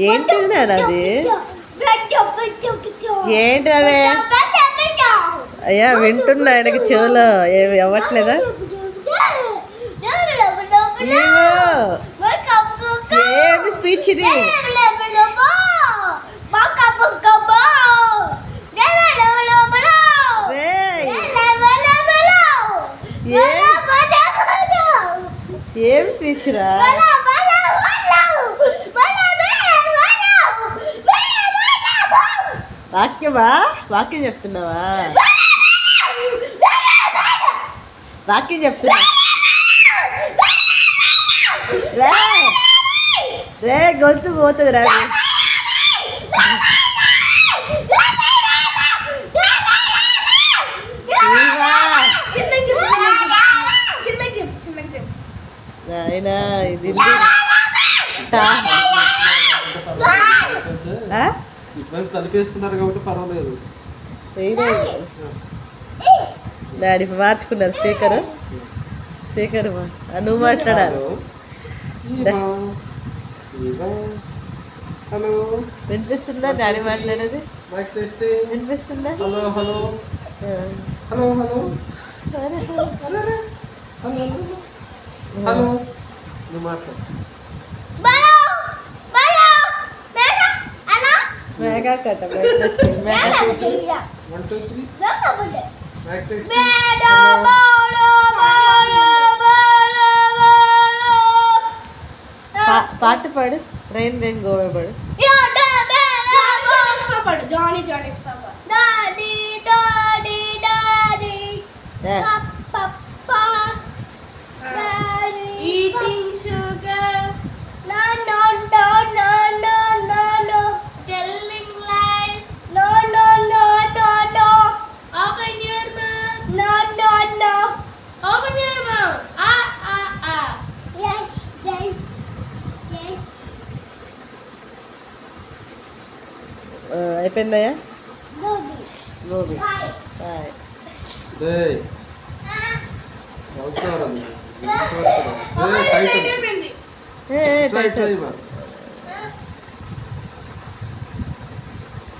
ఏంటిది నాన్న అది? ఏంటి అదే? అయ్యా వింటున్నా, ఆయనకి చెవులో ఏమి అవ్వట్లేదా? ఏమి స్పీచ్ ఇది? ఏం స్పీచ్ రా? వాక్యమా? వాక్యం చెప్తున్నావా? వాక్యం చెప్తున్నా. రే గొంతు పోతుంది రా. అయినా ఇది తలిపేసుకున్నారు కాబట్టి పర్వాలేదు. డాడీ మార్చుకున్నారు స్పీకర్. నువ్వు మాట్లాడాలి. హలో వినిపిస్తుందా డాడీ మాట్లాడేది? వినిపిస్తుందా? Hello hello hello hello hello నువ్వు మాట్లాడు. మెగా కట్ట పాట పాడు. రెయిన్ రెయిన్ గోవే పాడు. జానీ జానీస్ పాపా డాడీ డాడీ డాడీ పాపా daddy eating sugar no no no no no no no telling lies no no no no no open your mouth no no no open your mouth yes yes yes అయిపోయిందయ్యా? గోబీ అవుతారా